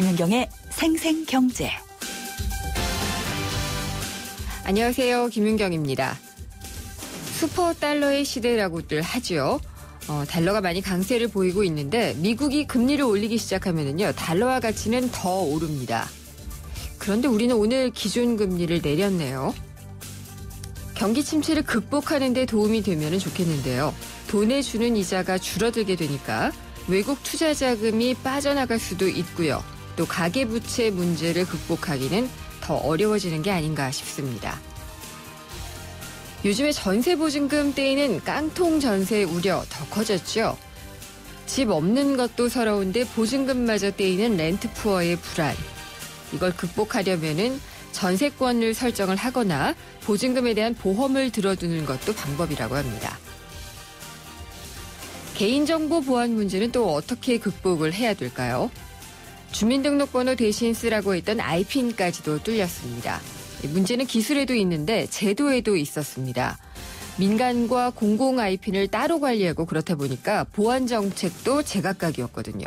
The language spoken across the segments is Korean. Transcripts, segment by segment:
김윤경의 생생경제. 안녕하세요. 김윤경입니다. 슈퍼달러의 시대라고들 하죠. 달러가 많이 강세를 보이고 있는데 미국이 금리를 올리기 시작하면요, 달러화 가치는 더 오릅니다. 그런데 우리는 오늘 기준금리를 내렸네요. 경기 침체를 극복하는 데 도움이 되면 좋겠는데요. 돈에 주는 이자가 줄어들게 되니까 외국 투자 자금이 빠져나갈 수도 있고요. 또 가계부채 문제를 극복하기는 더 어려워지는 게 아닌가 싶습니다. 요즘에 전세보증금 떼이는 깡통 전세 우려 더 커졌죠. 집 없는 것도 서러운데 보증금마저 떼이는 렌트푸어의 불안. 이걸 극복하려면은 전세권을 설정을 하거나 보증금에 대한 보험을 들어두는 것도 방법이라고 합니다. 개인정보 보안 문제는 또 어떻게 극복을 해야 될까요? 주민등록번호 대신 쓰라고 했던 아이핀까지도 뚫렸습니다. 문제는 기술에도 있는데 제도에도 있었습니다. 민간과 공공 아이핀을 따로 관리하고 그렇다 보니까 보안 정책도 제각각이었거든요.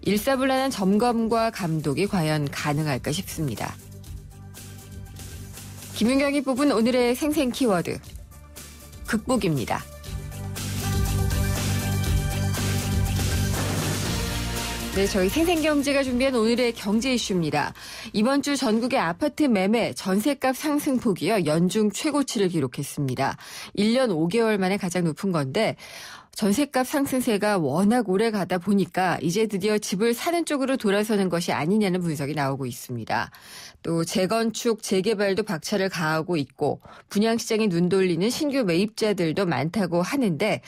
일사불란한 점검과 감독이 과연 가능할까 싶습니다. 김윤경이 뽑은 오늘의 생생 키워드, 극복입니다. 네, 저희 생생경제가 준비한 오늘의 경제 이슈입니다. 이번 주 전국의 아파트 매매, 전셋값 상승폭이요, 연중 최고치를 기록했습니다. 1년 5개월 만에 가장 높은 건데, 전셋값 상승세가 워낙 오래 가다 보니까 이제 드디어 집을 사는 쪽으로 돌아서는 것이 아니냐는 분석이 나오고 있습니다. 또 재건축, 재개발도 박차를 가하고 있고 분양시장에 눈 돌리는 신규 매입자들도 많다고 하는데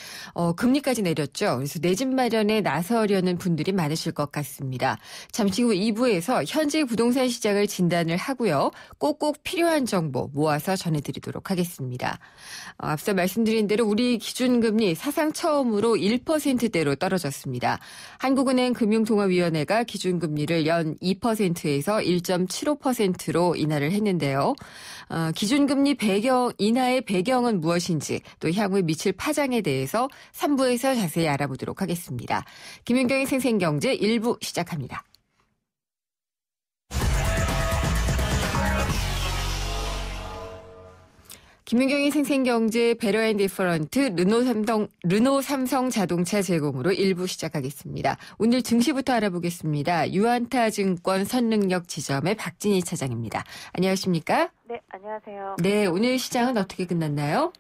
금리까지 내렸죠. 그래서 내 집 마련에 나서려는 분들이 많으실 것 같습니다. 잠시 후 2부에서 현재 부동산 시장을 진단을 하고요. 꼭꼭 필요한 정보 모아서 전해드리도록 하겠습니다. 앞서 말씀드린 대로 우리 기준금리 사상 처음으로 1%대로 떨어졌습니다. 한국은행 금융통화위원회가 기준금리를 연 2%에서 1.75%로 인하를 했는데요. 기준금리 배경 인하의 배경은 무엇인지 또 향후에 미칠 파장에 대해서 3부에서 자세히 알아보도록 하겠습니다. 김윤경의 생생경제 1부 시작합니다. 김윤경의 생생경제 베러앤디퍼런트 르노 삼성 자동차 제공으로 1부 시작하겠습니다. 오늘 증시부터 알아보겠습니다. 유안타증권 선능력 지점의 박진희 차장입니다. 안녕하십니까? 네, 안녕하세요. 네, 오늘 시장은 어떻게 끝났나요?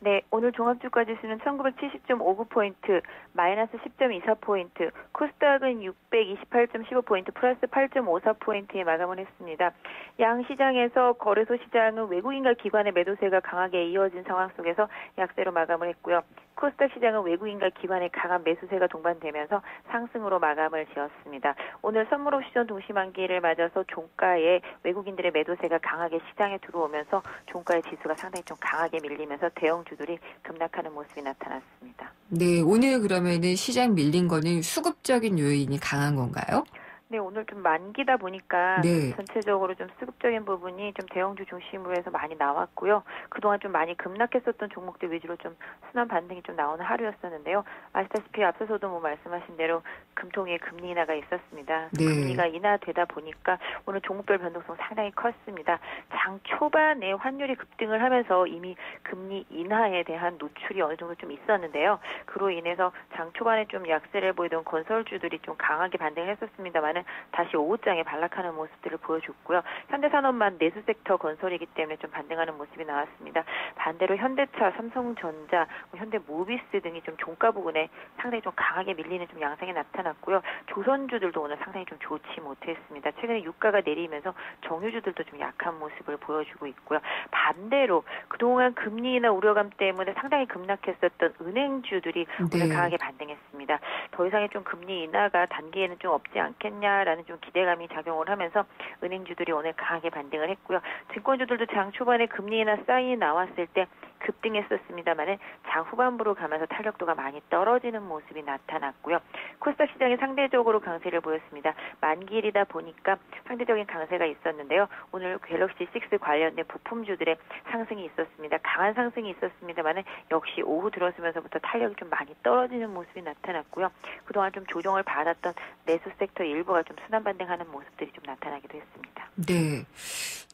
네, 오늘 종합주가 지수는 1970.59포인트, 마이너스 10.24포인트, 코스닥은 628.15포인트, 플러스 8.54포인트에 마감을 했습니다. 양 시장에서 거래소 시장은 외국인과 기관의 매도세가 강하게 이어진 상황 속에서 약세로 마감을 했고요. 코스닥 시장은 외국인과 기관의 강한 매수세가 동반되면서 상승으로 마감을 지었습니다. 오늘 선물 옵션 동시만기를 맞아서 종가에 외국인들의 매도세가 강하게 시장에 들어오면서 종가의 지수가 상당히 좀 강하게 밀리면서 대형주들이 급락하는 모습이 나타났습니다. 네, 오늘 그러면은 시장 밀린 거는 수급적인 요인이 강한 건가요? 네, 오늘 좀 만기다 보니까 네. 전체적으로 좀 수급적인 부분이 좀 대형주 중심으로 해서 많이 나왔고요. 그동안 좀 많이 급락했었던 종목들 위주로 좀 순환 반등이 좀 나오는 하루였었는데요. 아시다시피 앞서서도 말씀하신 대로 금통위의 금리 인하가 있었습니다. 네. 금리가 인하되다 보니까 오늘 종목별 변동성 상당히 컸습니다. 장 초반에 환율이 급등을 하면서 이미 금리 인하에 대한 노출이 어느 정도 좀 있었는데요. 그로 인해서 장 초반에 좀 약세를 보이던 건설주들이 좀 강하게 반등을 했었습니다만 다시 오후장에 반락하는 모습들을 보여줬고요. 현대산업만 내수 섹터 건설이기 때문에 좀 반등하는 모습이 나왔습니다. 반대로 현대차, 삼성전자, 현대모비스 등이 좀 종가 부근에 상당히 좀 강하게 밀리는 좀 양상이 나타났고요. 조선주들도 오늘 상당히 좀 좋지 못했습니다. 최근에 유가가 내리면서 정유주들도 좀 약한 모습을 보여주고 있고요. 반대로 그동안 금리 인하 우려감 때문에 상당히 급락했었던 은행주들이 오늘 네. 강하게 반등했습니다. 더 이상의 좀 금리 인하가 단기에는 좀 없지 않겠냐 라는 좀 기대감이 작용을 하면서 은행주들이 오늘 강하게 반등을 했고요. 증권주들도 장 초반에 금리 인하 사인이 나왔을 때 급등했었습니다만은 장 후반부로 가면서 탄력도가 많이 떨어지는 모습이 나타났고요. 코스닥 시장이 상대적으로 강세를 보였습니다. 만기일이다 보니까 상대적인 강세가 있었는데요. 오늘 갤럭시 6 관련된 부품주들의 상승이 있었습니다. 강한 상승이 있었습니다만은 역시 오후 들어서면서부터 탄력이 좀 많이 떨어지는 모습이 나타났고요. 그동안 좀 조정을 받았던 내수 섹터 일부가 좀 순환반등하는 모습들이 좀 나타나기도 했습니다. 네.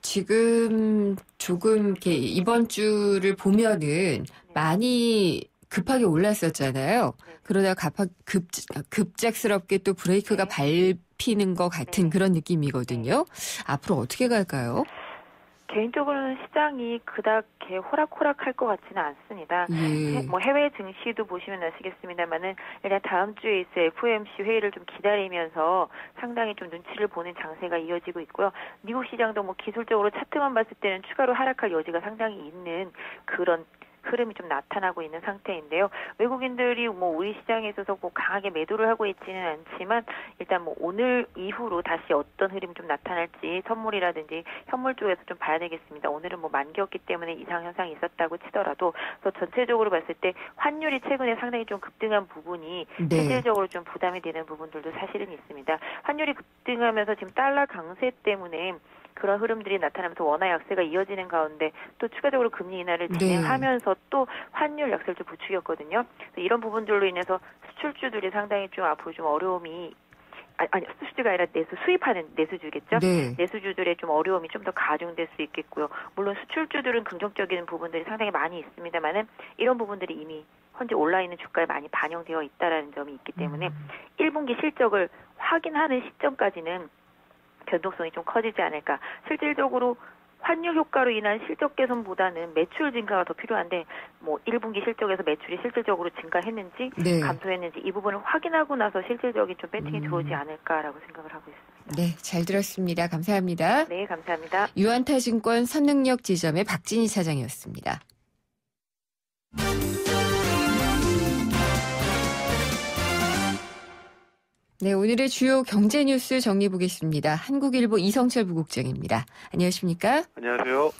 지금 조금 이렇게 이번 주를 보면은 많이 급하게 올랐었잖아요. 그러다가 급작스럽게 또 브레이크가 밟히는 것 같은 그런 느낌이거든요. 앞으로 어떻게 갈까요? 개인적으로는 시장이 그닥 호락호락할 것 같지는 않습니다. 예. 해외 증시도 보시면 아시겠습니다만은 일단 다음 주에 있을 FOMC 회의를 좀 기다리면서 상당히 좀 눈치를 보는 장세가 이어지고 있고요. 미국 시장도 기술적으로 차트만 봤을 때는 추가로 하락할 여지가 상당히 있는 그런 흐름이 좀 나타나고 있는 상태인데요. 외국인들이 우리 시장에 있어서 강하게 매도를 하고 있지는 않지만 일단 오늘 이후로 다시 어떤 흐름이 좀 나타날지 선물이라든지 현물 쪽에서 좀 봐야 되겠습니다. 오늘은 만기였기 때문에 이상 현상이 있었다고 치더라도 또 전체적으로 봤을 때 환율이 최근에 상당히 좀 급등한 부분이 실질적으로 좀 부담이 되는 부분들도 사실은 있습니다. 환율이 급등하면서 지금 달러 강세 때문에 그런 흐름들이 나타나면서 원화 약세가 이어지는 가운데 또 추가적으로 금리 인하를 진행하면서 또 환율 약세를 좀 부추겼거든요. 이런 부분들로 인해서 수출주들이 상당히 좀 앞으로 좀 어려움이 수출주가 아니라 수입하는 내수주겠죠. 네. 내수주들의 좀 어려움이 좀 더 가중될 수 있겠고요. 물론 수출주들은 긍정적인 부분들이 상당히 많이 있습니다만은 이런 부분들이 이미 현재 온라인은 주가에 많이 반영되어 있다라는 점이 있기 때문에 1분기 실적을 확인하는 시점까지는 변동성이 좀 커지지 않을까. 실질적으로 환율 효과로 인한 실적 개선보다는 매출 증가가 더 필요한데 1분기 실적에서 매출이 실질적으로 증가했는지 감소했는지 이 부분을 확인하고 나서 실질적인 좀 배팅이 들어오지 않을까라고 생각을 하고 있습니다. 네, 잘 들었습니다. 감사합니다. 네, 감사합니다. 유한타증권 선능력 지점의 박진희 차장이었습니다. 네, 오늘의 주요 경제 뉴스 정리해 보겠습니다. 한국일보 이성철 부국장입니다. 안녕하십니까? 안녕하세요.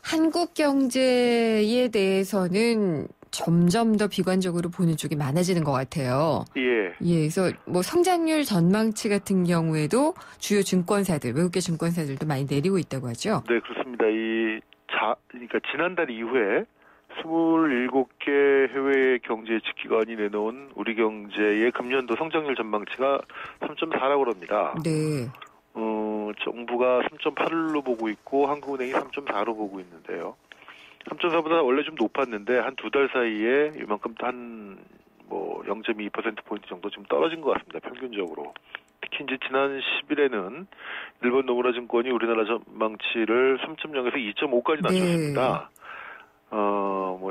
한국 경제에 대해서는 점점 더 비관적으로 보는 쪽이 많아지는 것 같아요. 예. 그래서 성장률 전망치 같은 경우에도 주요 증권사들, 외국계 증권사들도 많이 내리고 있다고 하죠. 네, 그렇습니다. 그러니까 지난달 이후에 27개 해외 경제 지기관이 내놓은 우리 경제의 금년도 성장률 전망치가 3.4라고 합니다. 네. 정부가 3.8로 보고 있고 한국은행이 3.4로 보고 있는데요. 3.4보다 원래 좀 높았는데 한 두 달 사이에 이만큼 한 0.2%포인트 정도 좀 떨어진 것 같습니다. 평균적으로. 특히 이제 지난 10일에는 일본 노무라 증권이 우리나라 전망치를 3.0에서 2.5까지 낮췄습니다.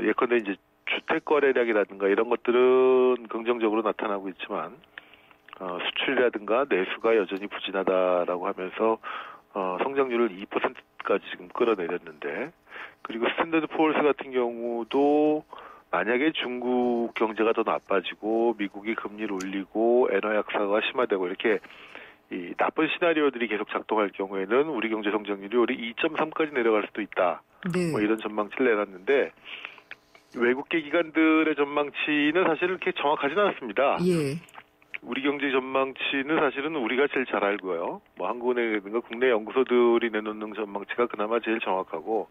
예컨대 이제 주택 거래량이라든가 이런 것들은 긍정적으로 나타나고 있지만 수출이라든가 내수가 여전히 부진하다라고 하면서 성장률을 2%까지 지금 끌어내렸는데, 그리고 스탠더드 포어스 같은 경우도 만약에 중국 경제가 더 나빠지고 미국이 금리를 올리고 엔화 약세가 심화되고 이렇게 이 나쁜 시나리오들이 계속 작동할 경우에는 우리 경제 성장률이 올해 2.3까지 내려갈 수도 있다. 네. 이런 전망치를 내놨는데 외국계 기관들의 전망치는 사실 그렇게 정확하지는 않습니다. 예. 우리 경제 전망치는 사실은 우리가 제일 잘 알고요. 한국은행이라든가 국내 연구소들이 내놓는 전망치가 그나마 제일 정확하고,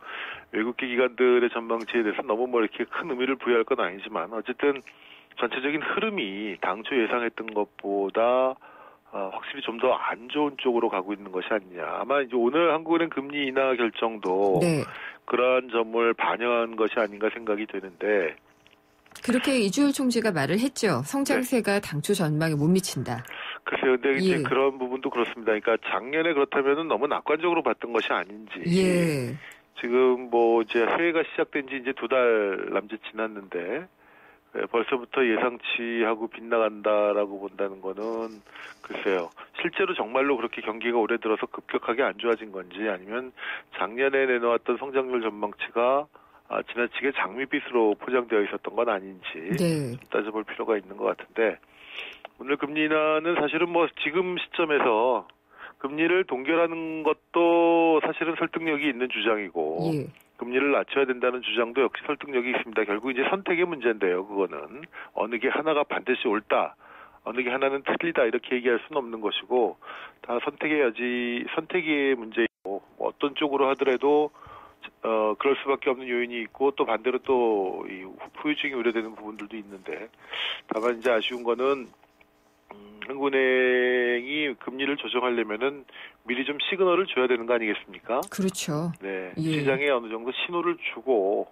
외국계 기관들의 전망치에 대해서 너무 이렇게 큰 의미를 부여할 건 아니지만 어쨌든 전체적인 흐름이 당초 예상했던 것보다 확실히 좀 더 안 좋은 쪽으로 가고 있는 것이 아니냐. 아마 이제 오늘 한국은행 금리 인하 결정도 그러한 점을 반영한 것이 아닌가 생각이 되는데, 그렇게 이주열 총재가 말을 했죠. 성장세가 당초 전망에 못 미친다. 글쎄요, 근데 이제 그런 부분도 그렇습니다. 그러니까 작년에 그렇다면은 너무 낙관적으로 봤던 것이 아닌지. 지금 이제 새해가 시작된 지 이제 2달 남짓 지났는데, 벌써부터 예상치하고 빗나간다라고 본다는 거는 글쎄요. 실제로 정말로 그렇게 경기가 올해 들어서 급격하게 안 좋아진 건지, 아니면 작년에 내놓았던 성장률 전망치가 지나치게 장밋빛으로 포장되어 있었던 건 아닌지 따져볼 필요가 있는 것 같은데, 오늘 금리 인하는 사실은 지금 시점에서 금리를 동결하는 것도 사실은 설득력이 있는 주장이고, 금리를 낮춰야 된다는 주장도 역시 설득력이 있습니다. 결국 이제 선택의 문제인데요. 그거는 어느 게 하나가 반드시 옳다, 어느 게 하나는 틀리다 이렇게 얘기할 수는 없는 것이고 다 선택의 문제이고 어떤 쪽으로 하더라도 그럴 수밖에 없는 요인이 있고 또 반대로 또 이 후유증이 우려되는 부분들도 있는데 다만 이제 아쉬운 거는 한국은행이 금리를 조정하려면은 미리 좀 시그널을 줘야 되는 거 아니겠습니까? 그렇죠. 네. 예. 시장에 어느 정도 신호를 주고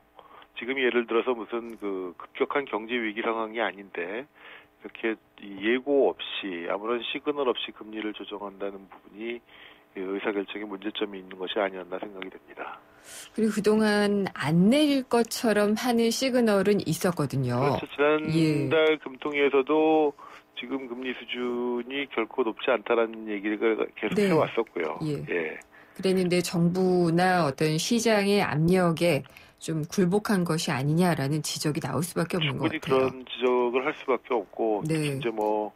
지금 예를 들어서 무슨 그 급격한 경제 위기 상황이 아닌데 이렇게 예고 없이 아무런 시그널 없이 금리를 조정한다는 부분이 의사결정에 문제점이 있는 것이 아니었나 생각이 됩니다. 그리고 그동안 안 내릴 것처럼 하는 시그널은 있었거든요. 그렇죠. 지난달 금통위에서도 지금 금리 수준이 결코 높지 않다라는 얘기를 계속 네. 해왔었고요. 예. 그랬는데 정부나 어떤 시장의 압력에 좀 굴복한 것이 아니냐라는 지적이 나올 수밖에 없는 것 충분히 같아요. 그런 지적을 할 수밖에 없고 네. 이제 뭐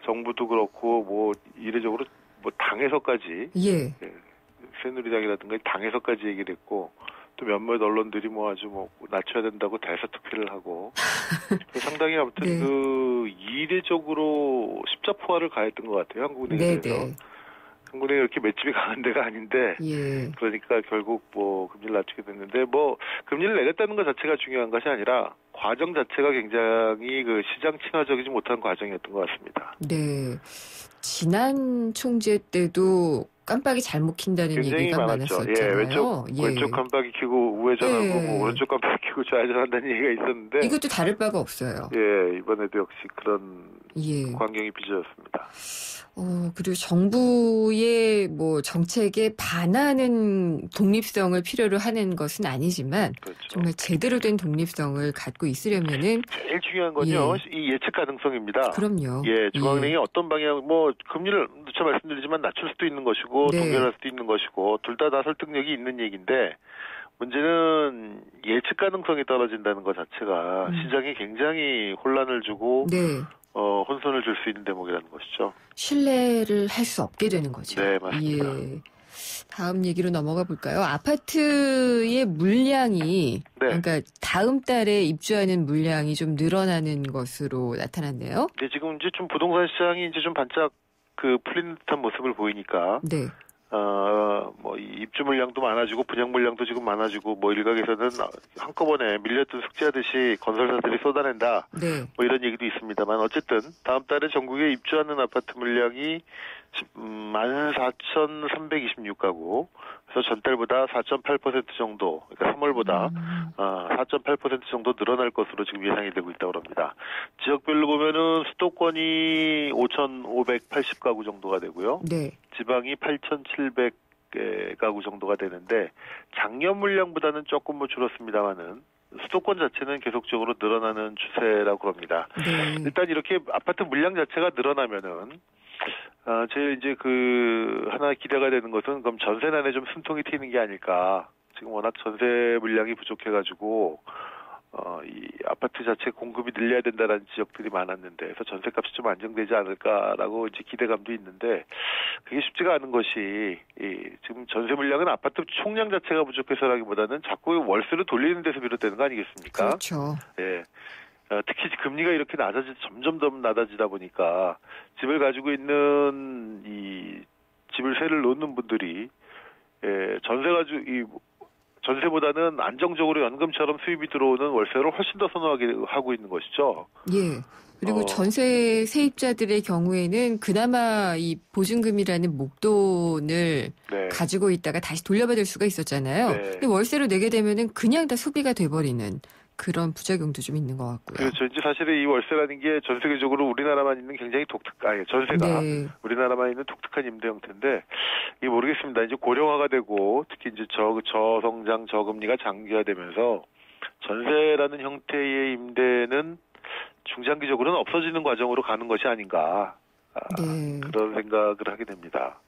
정부도 그렇고 뭐 이례적으로 뭐 당에서까지 예. 새누리당이라든가 당에서까지 얘기를 했고 또 몇몇 언론들이 뭐 아주 뭐 낮춰야 된다고 대서특필을 하고 상당히 아무튼 네. 그 이례적으로 십자포화를 가했던 것 같아요. 한국은행에 대해서. 네네. 한국은행이 이렇게 맷집이 강한 데가 아닌데 예. 그러니까 결국 뭐 금리를 낮추게 됐는데 뭐 금리를 내렸다는 것 자체가 중요한 것이 아니라 과정 자체가 굉장히 그 시장 친화적이지 못한 과정이었던 것 같습니다. 네. 지난 총재 때도 깜빡이 잘못 킨다는 굉장히 얘기가 많았죠. 많았었잖아요. 왼쪽 깜빡이 켜고 우회전하고 예. 뭐 오른쪽 깜빡이 켜고 좌회전한다는 얘기가 있었는데 이것도 다를 바가 없어요. 예, 이번에도 역시 그런 예. 광경이 빚어졌습니다. 그리고 정부의 뭐 정책에 반하는 독립성을 필요로 하는 것은 아니지만 그렇죠. 정말 제대로 된 독립성을 갖고 있으려면은 제일 중요한 건요, 이 예측 가능성입니다. 그럼요. 예, 중앙은행이 어떤 방향, 뭐 금리를 누차 말씀드리지만 낮출 수도 있는 것이고 네. 동결할 수도 있는 것이고 둘 다 설득력이 있는 얘기인데 문제는 예측 가능성이 떨어진다는 것 자체가 시장에 굉장히 혼란을 주고 네. 혼선을 줄 수 있는 대목이라는 것이죠. 신뢰를 할 수 없게 되는 거죠. 네, 맞습니다. 예. 다음 얘기로 넘어가 볼까요? 아파트의 물량이 네. 그러니까 다음 달에 입주하는 물량이 좀 늘어나는 것으로 나타났네요. 근데 지금 이제 좀 부동산 시장이 이제 좀 반짝 그 풀리는 듯한 모습을 보이니까 네. 뭐 입주 물량도 많아지고 분양 물량도 지금 많아지고 뭐 일각에서는 한꺼번에 밀렸던 숙제하듯이 건설사들이 쏟아낸다. 네. 뭐 이런 얘기도 있습니다만 어쨌든 다음 달에 전국에 입주하는 아파트 물량이 14,326가구. 그래서 전달보다 4.8% 정도, 그러니까 3월보다 4.8% 정도 늘어날 것으로 지금 예상이 되고 있다고 합니다. 지역별로 보면은 수도권이 5,580가구 정도가 되고요. 네. 지방이 8,700가구 정도가 되는데 작년 물량보다는 조금 뭐 줄었습니다만은 수도권 자체는 계속적으로 늘어나는 추세라고 합니다. 네. 일단 이렇게 아파트 물량 자체가 늘어나면은 제일 이제 그 하나 기대가 되는 것은 그럼 전세난에 좀 숨통이 트이는 게 아닐까. 지금 워낙 전세 물량이 부족해가지고 이 아파트 자체 공급이 늘려야 된다라는 지역들이 많았는데, 그래서 전세값이 좀 안정되지 않을까라고 이제 기대감도 있는데 그게 쉽지가 않은 것이 지금 전세 물량은 아파트 총량 자체가 부족해서라기보다는 자꾸 월세를 돌리는 데서 비롯되는 거 아니겠습니까? 그렇죠. 예. 특히 금리가 이렇게 점점 더 낮아지다 보니까 집을 가지고 있는 이 집을 세를 놓는 분들이 전세보다는 안정적으로 연금처럼 수입이 들어오는 월세를 훨씬 더 선호하게 하고 있는 것이죠. 예. 그리고 전세 세입자들의 경우에는 그나마 이 보증금이라는 목돈을 네. 가지고 있다가 다시 돌려받을 수가 있었잖아요. 네. 근데 월세로 내게 되면은 그냥 다 소비가 돼버리는 그런 부작용도 좀 있는 것 같고요. 그렇죠. 이제 사실은 이 월세라는 게 전 세계적으로 우리나라만 있는 굉장히 전세가 네. 우리나라만 있는 독특한 임대 형태인데 이게 모르겠습니다. 이제 고령화가 되고 특히 이제 저성장 저금리가 장기화되면서 전세라는 형태의 임대는 중장기적으로는 없어지는 과정으로 가는 것이 아닌가. 네. 그런 생각을 하게 됩니다.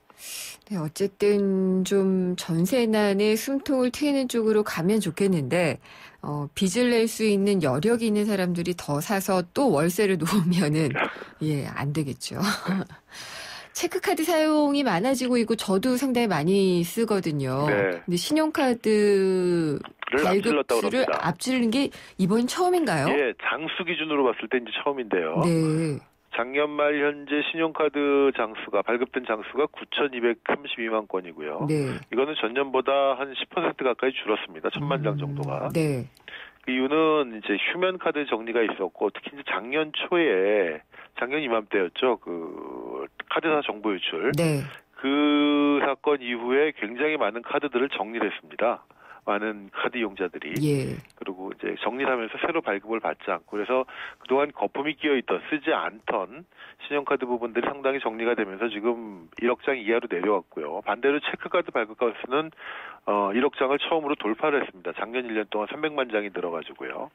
네, 어쨌든 좀 전세난에 숨통을 트이는 쪽으로 가면 좋겠는데 빚을 낼 수 있는 여력이 있는 사람들이 더 사서 또 월세를 놓으면은 안 되겠죠. 체크카드 사용이 많아지고 있고 저도 상당히 많이 쓰거든요. 네. 근데 신용카드 앞질렀다고 발급수를 그럽니다. 앞지르는 게 이번 처음인가요? 예, 장수 기준으로 봤을 때 이제 처음인데요. 네. 작년 말 현재 신용카드 장수가 발급된 장수가 9,232만 건이고요. 네. 이거는 전년보다 한 10% 가까이 줄었습니다. 1,000만 장 정도가. 네. 그 이유는 이제 휴면 카드 정리가 있었고 특히 이제 작년 이맘때였죠. 그 카드사 정보 유출. 네. 그 사건 이후에 굉장히 많은 카드들을 정리를 했습니다. 많은 카드 이용자들이. 예. 그리고 이제 정리를 하면서 새로 발급을 받지 않고 그래서 그동안 거품이 끼어있던 쓰지 않던 신용카드 부분들이 상당히 정리가 되면서 지금 1억 장 이하로 내려왔고요. 반대로 체크카드 발급 건수는 1억 장을 처음으로 돌파를 했습니다. 작년 1년 동안 300만 장이 늘어가지고요.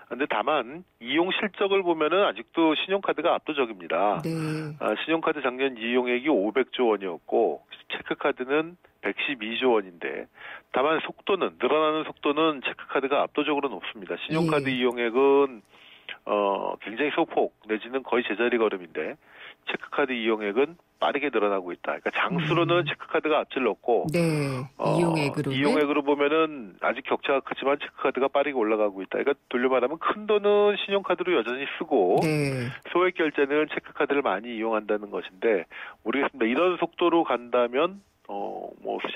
근데 다만 이용 실적을 보면은 아직도 신용카드가 압도적입니다. 네. 신용카드 작년 이용액이 500조 원이었고 체크카드는 112조 원인데 다만 늘어나는 속도는 체크카드가 압도적으로 높습니다. 신용카드 예. 이용액은 굉장히 소폭 내지는 거의 제자리 걸음인데 체크카드 이용액은 빠르게 늘어나고 있다. 그러니까 장수로는 체크카드가 앞질렀고 네. 이용액으로 보면은 아직 격차가 크지만 체크카드가 빠르게 올라가고 있다. 그러니까 돌려 말하면 큰 돈은 신용카드로 여전히 쓰고 네. 소액 결제는 체크카드를 많이 이용한다는 것인데 모르겠습니다. 이런 속도로 간다면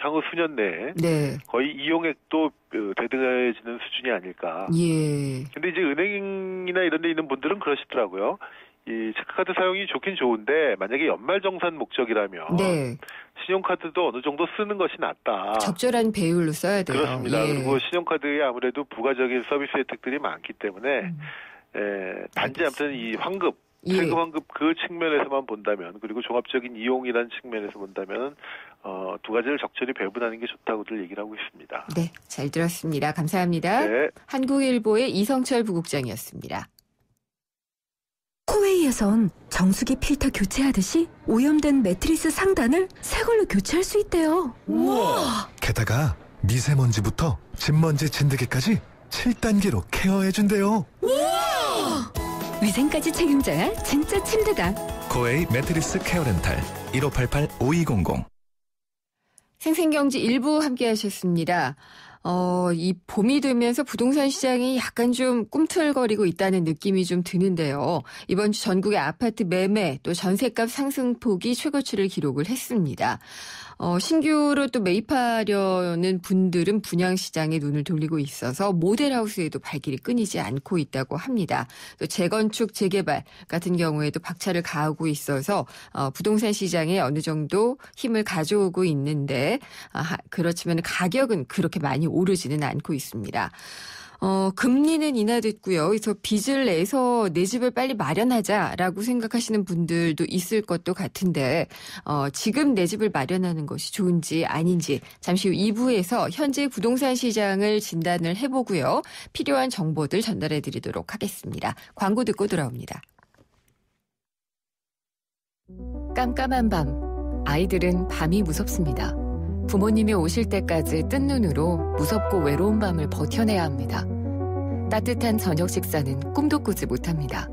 향후 수년 내에 네. 거의 이용액도 대등해지는 수준이 아닐까. 예. 근데 이제 은행이나 이런 데 있는 분들은 그러시더라고요. 이 체크카드 사용이 좋긴 좋은데 만약에 연말정산 목적이라면 네. 신용카드도 어느 정도 쓰는 것이 낫다. 적절한 배율로 써야 돼요. 그렇습니다. 예. 그리고 신용카드에 아무래도 부가적인 서비스 혜택들이 많기 때문에 단지 아무튼 이 환급 예. 세금 환급 그 측면에서만 본다면 그리고 종합적인 이용이라는 측면에서 본다면 두 가지를 적절히 배분하는 게 좋다고들 얘기를 하고 있습니다. 네, 잘 들었습니다. 감사합니다. 네. 한국일보의 이성철 부국장이었습니다. 코웨이에선 정수기 필터 교체하듯이 오염된 매트리스 상단을 새 걸로 교체할 수 있대요. 우와! 게다가 미세먼지부터 진먼지 진드기까지 7단계로 케어해준대요. 위생까지 책임져야 진짜 침대다. 코웨이 매트리스 케어 렌탈 1588-5200. 생생경제 일부 함께 하셨습니다. 이 봄이 되면서 부동산 시장이 약간 좀 꿈틀거리고 있다는 느낌이 좀 드는데요. 이번 주 전국의 아파트 매매 또 전셋값 상승폭이 최고치를 기록을 했습니다. 신규로 또 매입하려는 분들은 분양시장에 눈을 돌리고 있어서 모델하우스에도 발길이 끊이지 않고 있다고 합니다. 또 재건축, 재개발 같은 경우에도 박차를 가하고 있어서 부동산 시장에 어느 정도 힘을 가져오고 있는데 그렇지만 가격은 그렇게 많이 오르지는 않고 있습니다. 금리는 인하됐고요. 그래서 빚을 내서 내 집을 빨리 마련하자라고 생각하시는 분들도 있을 것도 같은데 지금 내 집을 마련하는 것이 좋은지 아닌지 잠시 후 2부에서 현재 부동산 시장을 진단을 해보고요. 필요한 정보들 전달해드리도록 하겠습니다. 광고 듣고 돌아옵니다. 깜깜한 밤, 아이들은 밤이 무섭습니다. 부모님이 오실 때까지 뜬 눈으로 무섭고 외로운 밤을 버텨내야 합니다. 따뜻한 저녁 식사는 꿈도 꾸지 못합니다.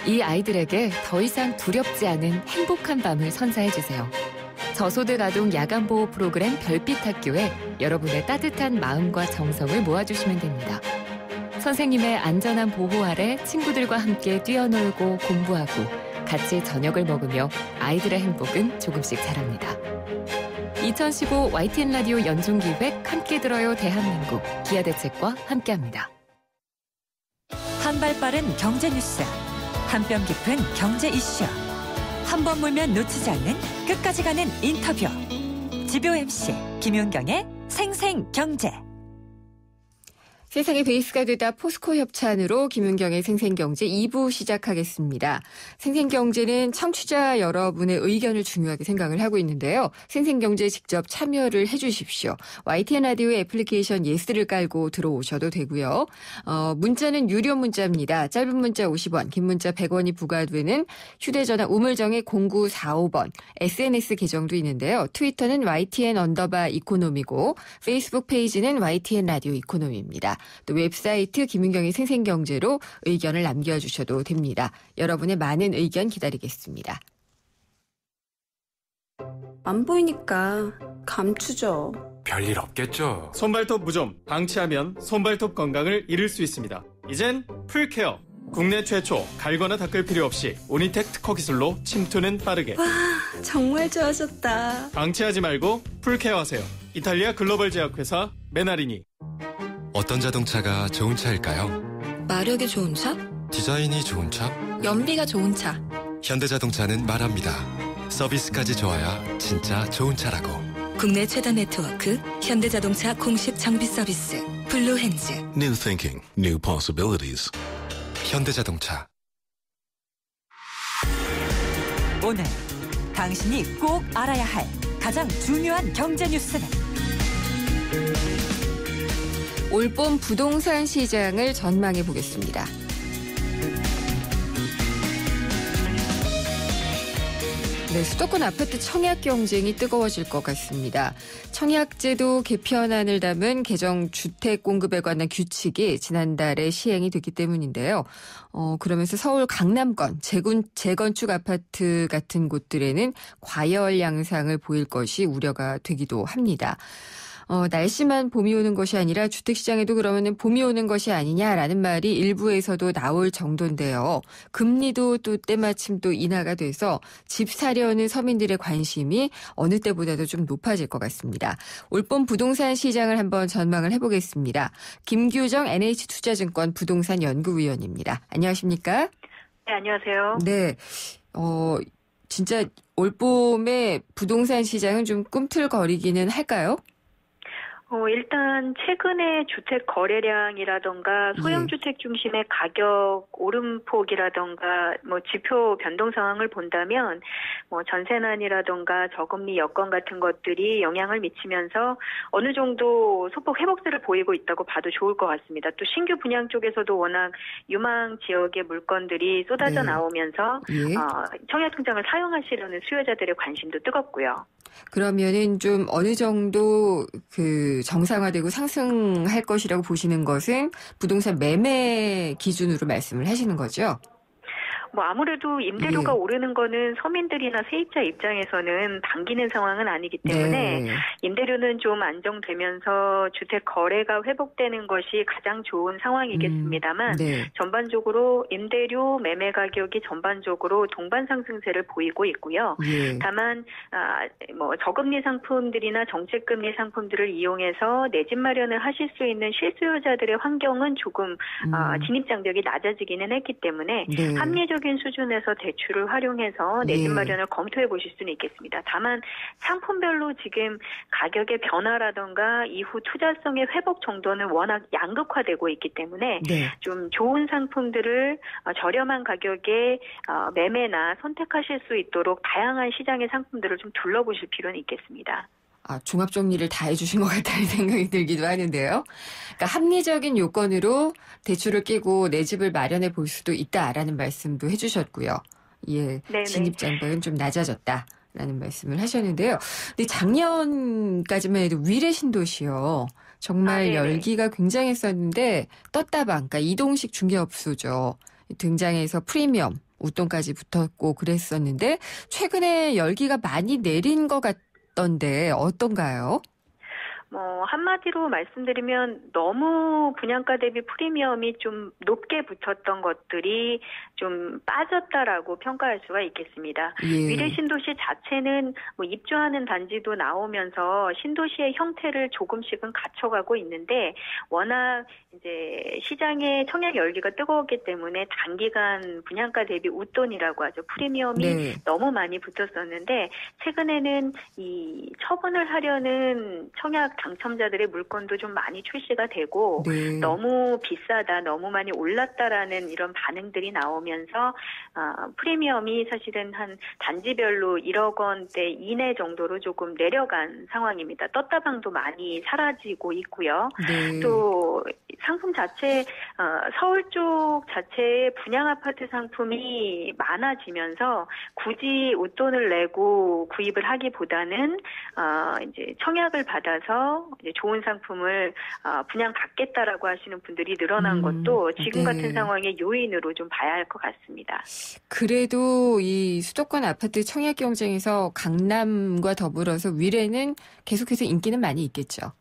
이 아이들에게 더 이상 두렵지 않은 행복한 밤을 선사해주세요. 저소득 아동 야간보호 프로그램 별빛 학교에 여러분의 따뜻한 마음과 정성을 모아주시면 됩니다. 선생님의 안전한 보호 아래 친구들과 함께 뛰어놀고 공부하고 같이 저녁을 먹으며 아이들의 행복은 조금씩 자랍니다. 2015 YTN 라디오 연중기획 함께 들어요 대한민국 기아대책과 함께합니다. 한 발 빠른 경제 뉴스, 한 뼘 깊은 경제 이슈, 한 번 물면 놓치지 않는 끝까지 가는 인터뷰. 지표 MC 김윤경의 생생경제. 세상의 베이스가 되다 포스코 협찬으로 김윤경의 생생경제 2부 시작하겠습니다. 생생경제는 청취자 여러분의 의견을 중요하게 생각을 하고 있는데요. 생생경제에 직접 참여를 해 주십시오. YTN 라디오 애플리케이션 예스를 깔고 들어오셔도 되고요. 문자는 유료 문자입니다. 짧은 문자 50원, 긴 문자 100원이 부과되는 휴대전화 우물정의 0945번, SNS 계정도 있는데요. 트위터는 YTN_이코노미고 페이스북 페이지는 YTN 라디오 이코노미입니다. 또 웹사이트 김윤경의 생생경제로 의견을 남겨주셔도 됩니다. 여러분의 많은 의견 기다리겠습니다. 안 보이니까 감추죠. 별일 없겠죠. 손발톱 무좀, 방치하면 손발톱 건강을 잃을 수 있습니다. 이젠 풀케어. 국내 최초 갈거나 닦을 필요 없이 오니텍 특허 기술로 침투는 빠르게. 와, 정말 좋아졌다. 방치하지 말고 풀케어하세요. 이탈리아 글로벌 제약회사 메나리니. 어떤 자동차가 좋은 차일까요? 마력이 좋은 차? 디자인이 좋은 차? 연비가 좋은 차. 현대자동차는 말합니다. 서비스까지 좋아야 진짜 좋은 차라고. 국내 최다 네트워크 현대자동차 공식 정비 서비스 블루핸즈. New thinking, new possibilities. 현대자동차. 오늘 당신이 꼭 알아야 할 가장 중요한 경제 뉴스는 올봄 부동산 시장을 전망해 보겠습니다. 네, 수도권 아파트 청약 경쟁이 뜨거워질 것 같습니다. 청약제도 개편안을 담은 개정 주택 공급에 관한 규칙이 지난달에 시행이 됐기 때문인데요. 그러면서 서울 강남권 재건축 아파트 같은 곳들에는 과열 양상을 보일 것이 우려가 되기도 합니다. 날씨만 봄이 오는 것이 아니라 주택시장에도 그러면은 봄이 오는 것이 아니냐라는 말이 일부에서도 나올 정도인데요. 금리도 또 때마침 또 인하가 돼서 집 사려는 서민들의 관심이 어느 때보다도 좀 높아질 것 같습니다. 올봄 부동산 시장을 한번 전망을 해보겠습니다. 김규정 NH투자증권 부동산 연구위원입니다. 안녕하십니까? 네, 안녕하세요. 네, 진짜 올봄에 부동산 시장은 좀 꿈틀거리기는 할까요? 일단 최근에 주택 거래량이라던가 소형주택 중심의 가격 오름폭이라던가 지표 변동 상황을 본다면 전세난이라던가 저금리 여건 같은 것들이 영향을 미치면서 어느 정도 소폭 회복세를 보이고 있다고 봐도 좋을 것 같습니다. 또 신규 분양 쪽에서도 워낙 유망 지역의 물건들이 쏟아져 나오면서 청약통장을 사용하시려는 수요자들의 관심도 뜨겁고요. 그러면은 좀 어느 정도 정상화되고 상승할 것이라고 보시는 것은 부동산 매매 기준으로 말씀을 하시는 거죠? 아무래도 임대료가 오르는 거는 서민들이나 세입자 입장에서는 반기는 상황은 아니기 때문에 임대료는 좀 안정되면서 주택 거래가 회복되는 것이 가장 좋은 상황이겠습니다만 전반적으로 임대료 매매 가격이 전반적으로 동반 상승세를 보이고 있고요. 다만 저금리 상품들이나 정책금리 상품들을 이용해서 내 집 마련을 하실 수 있는 실수요자들의 환경은 조금 진입 장벽이 낮아지기는 했기 때문에 합리적 수준에서 대출을 활용해서 내 집 마련을 검토해 보실 수는 있겠습니다. 다만 상품별로 지금 가격의 변화라던가 이후 투자성의 회복 정도는 워낙 양극화되고 있기 때문에 좀 좋은 상품들을 저렴한 가격에 매매나 선택하실 수 있도록 다양한 시장의 상품들을 좀 둘러보실 필요는 있겠습니다. 종합 정리를 다 해주신 것 같다는 생각이 들기도 하는데요. 그러니까 합리적인 요건으로 대출을 끼고 내 집을 마련해 볼 수도 있다라는 말씀도 해주셨고요. 진입 장벽은 좀 낮아졌다라는 말씀을 하셨는데요. 근데 작년까지만 해도 위례 신도시요. 정말 열기가 굉장했었는데 떴다방, 그러니까 이동식 중개업소죠. 등장해서 프리미엄, 웃돈까지 붙었고 그랬었는데 최근에 열기가 많이 내린 것 같던데 어떤가요? 한마디로 말씀드리면 너무 분양가 대비 프리미엄이 좀 높게 붙었던 것들이 좀 빠졌다라고 평가할 수가 있겠습니다. 위례 신도시 자체는 입주하는 단지도 나오면서 신도시의 형태를 조금씩은 갖춰가고 있는데 워낙 이제 시장의 청약 열기가 뜨거웠기 때문에 단기간 분양가 대비 웃돈이라고 하죠. 프리미엄이 너무 많이 붙었었는데 최근에는 이 처분을 하려는 청약 당첨자들의 물건도 좀 많이 출시가 되고 너무 비싸다, 너무 많이 올랐다라는 이런 반응들이 나오면서 프리미엄이 사실은 한 단지별로 1억 원대 이내 정도로 조금 내려간 상황입니다. 떴다방도 많이 사라지고 있고요. 또 상품 자체 서울 쪽 자체의 분양 아파트 상품이 많아지면서 굳이 웃돈을 내고 구입을 하기보다는 이제 청약을 받아서 해서 이제 좋은 상품을 분양받겠다라고 하시는 분들이 늘어난 것도 지금 네. 같은 상황의 요인으로 좀 봐야 할 것 같습니다. 그래도 이 수도권 아파트 청약 경쟁에서 강남과 더불어서 위례는 계속해서 인기는 많이 있겠죠.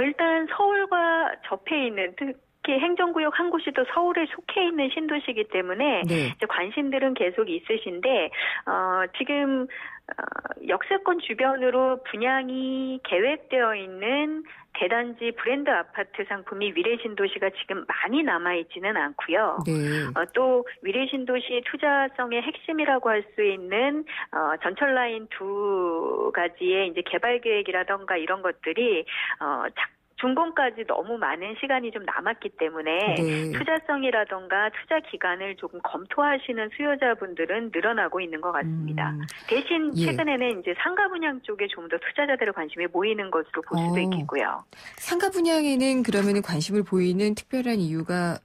일단 서울과 접해 있는 특히 행정구역 한 곳이 또 서울에 속해 있는 신도시이기 때문에 네. 이제 관심들은 계속 있으신데 지금 역세권 주변으로 분양이 계획되어 있는 대단지 브랜드 아파트 상품이 위례 신도시가 지금 많이 남아있지는 않고요. 네. 또 위례 신도시 투자성의 핵심이라고 할 수 있는 전철 라인 두 가지의 이제 개발 계획이라던가 이런 것들이 준공까지 너무 많은 시간이 좀 남았기 때문에 네. 투자성이라던가 투자 기간을 조금 검토하시는 수요자분들은 늘어나고 있는 것 같습니다. 대신 예. 최근에는 이제 상가 분양 쪽에 좀 더 투자자들의 관심이 모이는 것으로 볼 수도 있겠고요. 상가 분양에는 그러면 관심을 보이는 특별한 이유가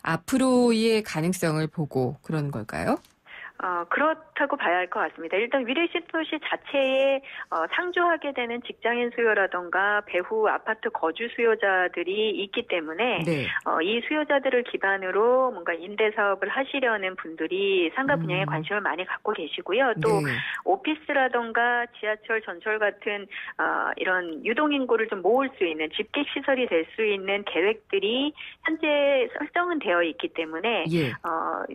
앞으로의 가능성을 보고 그런 걸까요? 그렇다고 봐야 할 것 같습니다. 일단 위례 신도시 자체에 상주하게 되는 직장인 수요라던가 배후 아파트 거주 수요자들이 있기 때문에 네. 이 수요자들을 기반으로 뭔가 임대 사업을 하시려는 분들이 상가 분양에 관심을 많이 갖고 계시고요. 또 네. 오피스라던가 지하철, 전철 같은 이런 유동인구를 좀 모을 수 있는 집객 시설이 될 수 있는 계획들이 현재 설정은 되어 있기 때문에 예.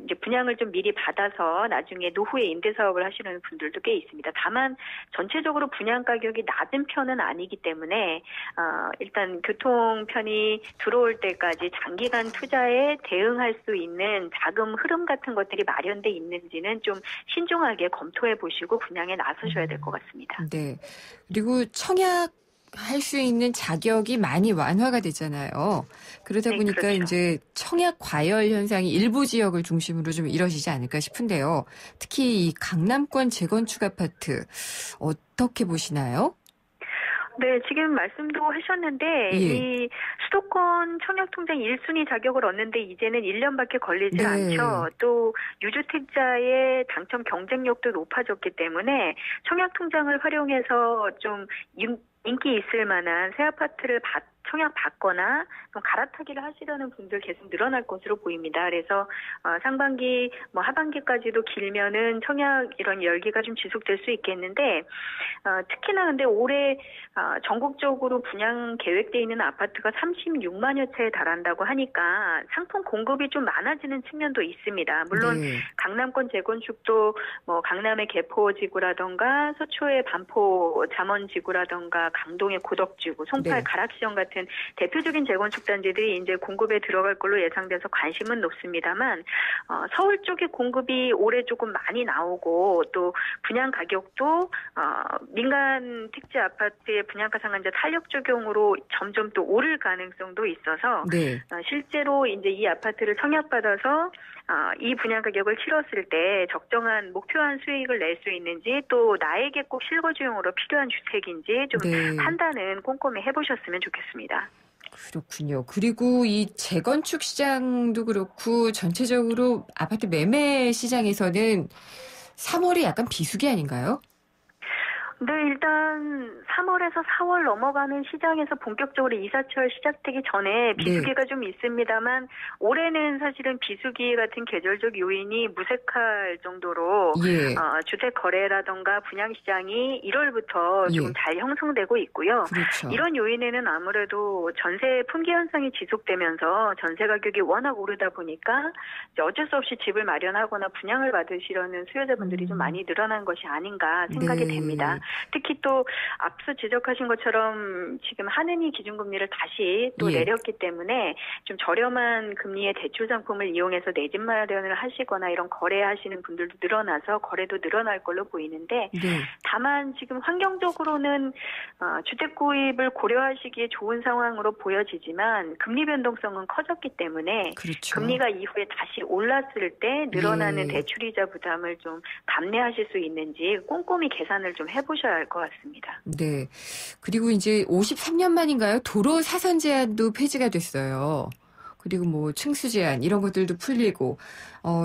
이제 분양을 좀 미리 받아서 나중에 노후에 임대 사업을 하시는 분들도 꽤 있습니다. 다만 전체적으로 분양 가격이 낮은 편은 아니기 때문에 일단 교통편이 들어올 때까지 장기간 투자에 대응할 수 있는 자금 흐름 같은 것들이 마련돼 있는지는 좀 신중하게 검토해 보시고 분양에 나서셔야 될 것 같습니다. 네. 그리고 청약할 수 있는 자격이 많이 완화가 됐잖아요. 그러다 네, 보니까 그렇죠. 이제 청약 과열 현상이 일부 지역을 중심으로 좀 이뤄지지 않을까 싶은데요. 특히 이 강남권 재건축 아파트 어떻게 보시나요? 네, 지금 말씀도 하셨는데 예. 이 수도권 청약통장 1순위 자격을 얻는데 이제는 1년밖에 걸리지 네. 않죠. 또 유주택자의 당첨 경쟁력도 높아졌기 때문에 청약통장을 활용해서 좀 인기 있을 만한 새 아파트를 청약 받거나 좀 갈아타기를 하시려는 분들 계속 늘어날 것으로 보입니다. 그래서 상반기 하반기까지도 길면은 청약 이런 열기가 좀 지속될 수 있겠는데 특히나 근데 올해 전국적으로 분양 계획돼 있는 아파트가 36만여 채에 달한다고 하니까 상품 공급이 좀 많아지는 측면도 있습니다. 물론 네. 강남권 재건축도 강남의 개포지구라던가 서초의 반포 잠원지구라던가 강동의 고덕지구, 송파의 네. 가락시형 같은 대표적인 재건축 단지들이 이제 공급에 들어갈 걸로 예상돼서 관심은 높습니다만 서울 쪽의 공급이 올해 조금 많이 나오고 또 분양 가격도 민간 택지 아파트의 분양가 상한제 탄력 적용으로 점점 또 오를 가능성도 있어서 네. 실제로 이제 이 아파트를 청약받아서 이 분양 가격을 치렀을 때 적정한 목표한 수익을 낼 수 있는지 또 나에게 꼭 실거주용으로 필요한 주택인지 좀 네. 판단은 꼼꼼히 해보셨으면 좋겠습니다. 그렇군요. 그리고 이 재건축 시장도 그렇고 전체적으로 아파트 매매 시장에서는 3월이 약간 비수기 아닌가요? 네, 일단 3월에서 4월 넘어가는 시장에서 본격적으로 이사철 시작되기 전에 비수기가 좀 있습니다만 올해는 사실은 비수기 같은 계절적 요인이 무색할 정도로 예. 주택 거래라던가 분양 시장이 1월부터 좀 예. 잘 형성되고 있고요. 그렇죠. 이런 요인에는 아무래도 전세 품귀 현상이 지속되면서 전세 가격이 워낙 오르다 보니까 이제 어쩔 수 없이 집을 마련하거나 분양을 받으시려는 수요자분들이 좀 많이 늘어난 것이 아닌가 생각이 네. 됩니다. 특히 또 앞서 지적하신 것처럼 지금 하느니 기준금리를 다시 또 예. 내렸기 때문에 좀 저렴한 금리의 대출 상품을 이용해서 내 집 마련을 하시거나 이런 거래하시는 분들도 늘어나서 거래도 늘어날 걸로 보이는데 네. 다만 지금 환경적으로는 주택 구입을 고려하시기에 좋은 상황으로 보여지지만 금리 변동성은 커졌기 때문에 그렇죠. 금리가 이후에 다시 올랐을 때 늘어나는 예. 대출이자 부담을 좀 감내하실 수 있는지 꼼꼼히 계산을 좀 해보셔야 할 것 같습니다. 네. 그리고 이제 53년 만인가요? 도로 사선 제한도 폐지가 됐어요. 그리고 층수 제한 이런 것들도 풀리고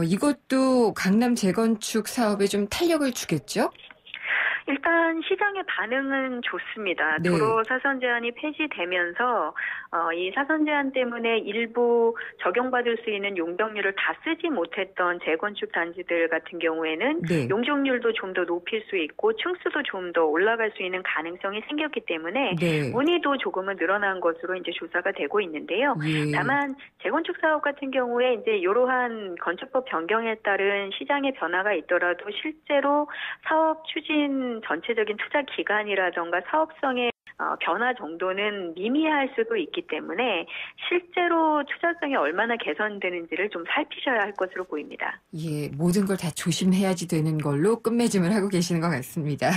이것도 강남 재건축 사업에 좀 탄력을 주겠죠? 일단 시장의 반응은 좋습니다. 네. 도로 사선 제한이 폐지되면서 이 사선 제한 때문에 일부 적용받을 수 있는 용적률을 다 쓰지 못했던 재건축 단지들 같은 경우에는 네. 용적률도 좀 더 높일 수 있고 층수도 좀 더 올라갈 수 있는 가능성이 생겼기 때문에 네. 문의도 조금은 늘어난 것으로 이제 조사가 되고 있는데요. 예. 다만 재건축 사업 같은 경우에 이제 이러한 건축법 변경에 따른 시장의 변화가 있더라도 실제로 사업 추진 전체적인 투자 기간이라던가 사업성의 변화 정도는 미미할 수도 있기 때문에 실제로 투자성이 얼마나 개선되는지를 좀 살피셔야 할 것으로 보입니다. 예, 모든 걸 다 조심해야지 되는 걸로 끝맺음을 하고 계시는 것 같습니다.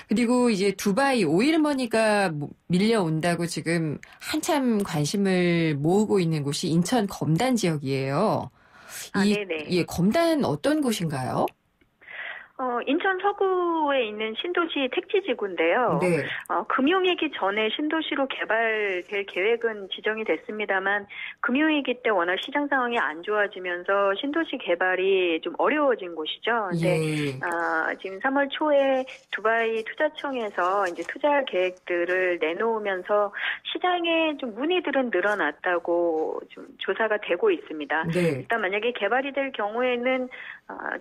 그리고 이제 두바이 오일머니가 밀려온다고 지금 한참 관심을 모으고 있는 곳이 인천 검단 지역이에요. 네네. 예, 검단 어떤 곳인가요? 인천 서구에 있는 신도시 택지지구인데요. 네. 금융위기 전에 신도시로 개발될 계획은 지정이 됐습니다만 금융위기 때 워낙 시장 상황이 안 좋아지면서 신도시 개발이 좀 어려워진 곳이죠. 근데 예. 지금 3월 초에 두바이 투자청에서 이제 투자 계획들을 내놓으면서 시장에 좀 문의들은 늘어났다고 좀 조사가 되고 있습니다. 네. 일단 만약에 개발이 될 경우에는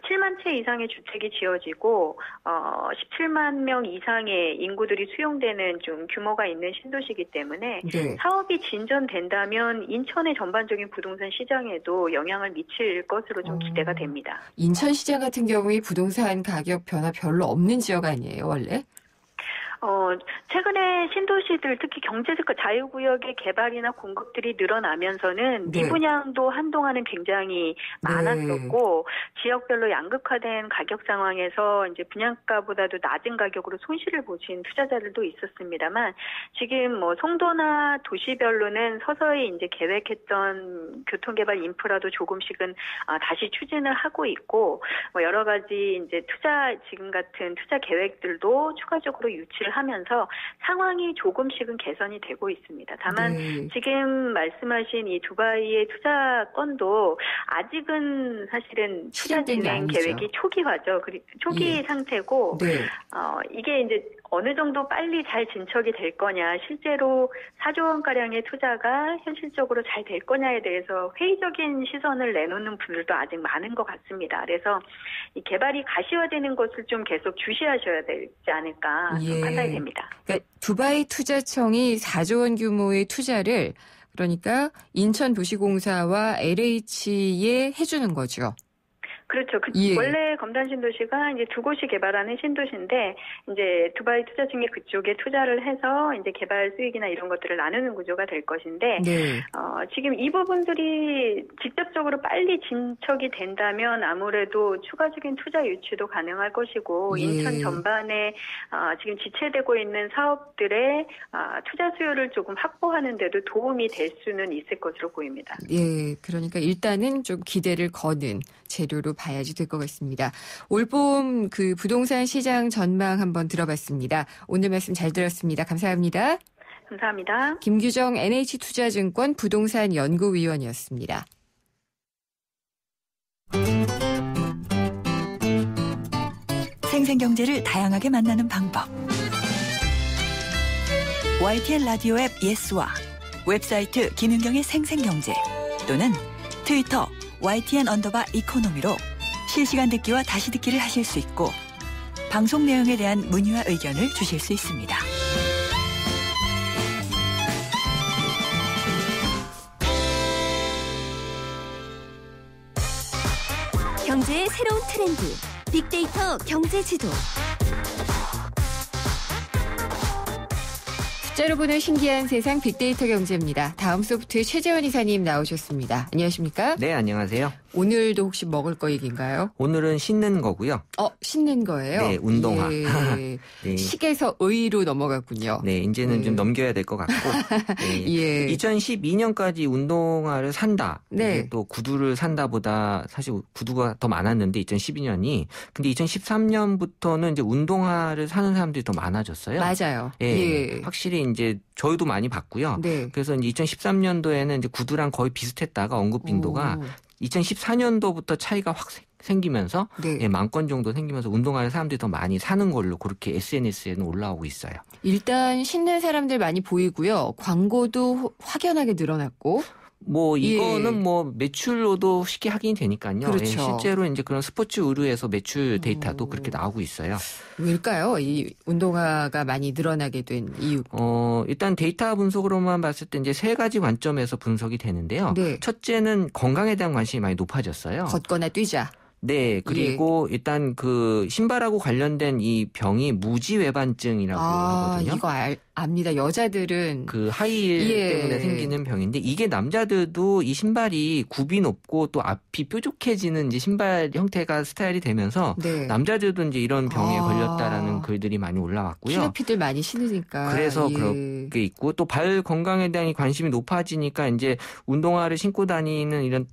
7만 채 이상의 주택이 지어지고 17만 명 이상의 인구들이 수용되는 좀 규모가 있는 신도시이기 때문에 네. 사업이 진전된다면 인천의 전반적인 부동산 시장에도 영향을 미칠 것으로 좀 기대가 됩니다. 인천시장 같은 경우에 부동산 가격 변화 별로 없는 지역 아니에요, 원래? 최근에 신도시들 특히 경제적 자유구역의 개발이나 공급들이 늘어나면서는 네. 미분양도 한동안은 굉장히 많았었고 지역별로 양극화된 가격 상황에서 이제 분양가보다도 낮은 가격으로 손실을 보신 투자자들도 있었습니다만 지금 뭐 송도나 도시별로는 서서히 이제 계획했던 교통개발 인프라도 조금씩은 다시 추진을 하고 있고 뭐 여러 가지 이제 지금 같은 투자 계획들도 추가적으로 유치를 하면서 상황이 조금씩은 개선이 되고 있습니다. 다만 지금 말씀하신 이 두바이의 투자 건도 아직은 사실은 투자 진행 계획이 초기화죠. 초기 상태고 이게 이제 어느 정도 빨리 잘 진척이 될 거냐, 실제로 4조 원가량의 투자가 현실적으로 잘 될 거냐에 대해서 회의적인 시선을 내놓는 분들도 아직 많은 것 같습니다. 그래서 이 개발이 가시화되는 것을 좀 계속 주시하셔야 되지 않을까 판단이 됩니다. 그러니까 두바이 투자청이 4조 원 규모의 투자를 그러니까 인천도시공사와 LH에 해주는 거죠. 그렇죠. 원래 검단 신도시가 이제 두 곳이 개발하는 신도시인데 이제 두바이 투자청이 그쪽에 투자를 해서 이제 개발 수익이나 이런 것들을 나누는 구조가 될 것인데 지금 이 부분들이 직접적으로 빨리 진척이 된다면 아무래도 추가적인 투자 유치도 가능할 것이고 인천 전반에 지금 지체되고 있는 사업들의 투자 수요를 조금 확보하는 데도 도움이 될 수는 있을 것으로 보입니다. 예, 그러니까 일단은 좀 기대를 거는 재료로 봐야지 될 것 같습니다. 올봄 그 부동산 시장 전망 한번 들어봤습니다. 오늘 말씀 잘 들었습니다. 감사합니다. 감사합니다. 김규정 NH투자증권 부동산 연구위원이었습니다. 생생경제를 다양하게 만나는 방법. YTN 라디오 앱 예스와 웹사이트 김윤경의 생생경제 또는 트위터 YTN_이코노미로 실시간 듣기와 다시 듣기를 하실 수 있고 방송 내용에 대한 문의와 의견을 주실 수 있습니다. 경제의 새로운 트렌드, 빅데이터 경제지도. 숫자로 보는 신기한 세상 빅데이터 경제입니다. 다음 소프트의 최재원 이사님 나오셨습니다. 안녕하십니까? 네, 안녕하세요. 오늘도 혹시 먹을 거 얘기인가요? 오늘은 씻는 거고요. 씻는 거예요? 네, 운동화. 네. 식에서 의로 넘어갔군요. 네, 이제는 좀 넘겨야 될 것 같고. 네. 2012년까지 운동화를 산다. 또 구두를 산다보다 사실 구두가 더 많았는데 2012년이. 근데 2013년부터는 이제 운동화를 사는 사람들이 더 많아졌어요. 맞아요. 확실히 이제 저희도 많이 봤고요. 네. 그래서 이제 2013년도에는 이제 구두랑 거의 비슷했다가 언급 빈도가 2014년도부터 차이가 확 생기면서 네. 10,000건 정도 생기면서 운동화를 사람들이 더 많이 사는 걸로 그렇게 SNS에는 올라오고 있어요. 일단 신는 사람들 많이 보이고요. 광고도 확연하게 늘어났고. 뭐 이거는 뭐 매출로도 쉽게 확인이 되니까요. 그렇죠. 실제로 이제 그런 스포츠 의류에서 매출 데이터도 그렇게 나오고 있어요. 왜일까요? 이 운동화가 많이 늘어나게 된 이유. 일단 데이터 분석으로만 봤을 때 이제 3가지 관점에서 분석이 되는데요. 네. 첫째는 건강에 대한 관심이 많이 높아졌어요. 걷거나 뛰자. 네, 그리고 일단 그 신발하고 관련된 이 병이 무지외반증이라고 하거든요. 이거 압니다. 여자들은 그 하이힐 때문에 생기는 병인데 이게 남자들도 이 신발이 굽이 높고 또 앞이 뾰족해지는 이제 신발 형태가 스타일이 되면서 남자들도 이제 이런 병에 걸렸다라는 글들이 많이 올라왔고요. 키높이들 많이 신으니까. 그래서 그렇게 있고 또 발 건강에 대한 관심이 높아지니까 이제 운동화를 신고 다니는 이런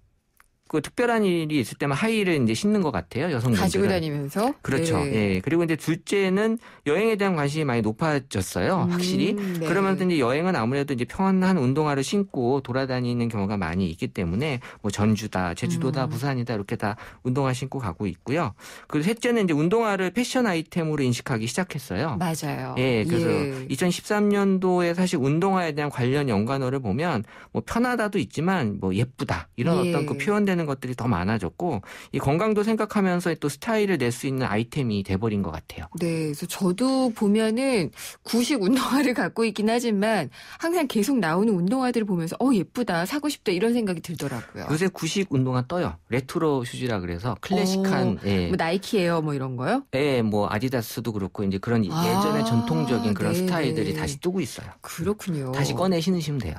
그 특별한 일이 있을 때만 하이힐을 이제 신는 것 같아요, 여성분들은. 가지고 다니면서. 그렇죠. 네. 예. 그리고 이제 둘째는 여행에 대한 관심이 많이 높아졌어요, 확실히. 네. 그러면서 이제 여행은 아무래도 이제 편한 운동화를 신고 돌아다니는 경우가 많이 있기 때문에 뭐 전주다, 제주도다, 부산이다 이렇게 다 운동화 신고 가고 있고요. 그리고 셋째는 이제 운동화를 패션 아이템으로 인식하기 시작했어요. 맞아요. 예. 그래서 2013년도에 사실 운동화에 대한 관련 연관어를 보면 뭐 편하다도 있지만 뭐 예쁘다 이런 어떤 그 표현되는 것들이 더 많아졌고 이 건강도 생각하면서 또 스타일을 낼 수 있는 아이템이 돼버린 것 같아요. 네, 그래서 저도 보면은 구식 운동화를 갖고 있긴 하지만 항상 계속 나오는 운동화들을 보면서 예쁘다, 사고 싶다 이런 생각이 들더라고요. 요새 구식 운동화 떠요. 레트로 슈즈라 그래서 클래식한 뭐 나이키 에어 뭐 이런 거요? 네, 뭐 아디다스도 그렇고 이제 그런 예전에 전통적인 그런 스타일들이 다시 뜨고 있어요. 그렇군요. 다시 꺼내 신으시면 돼요.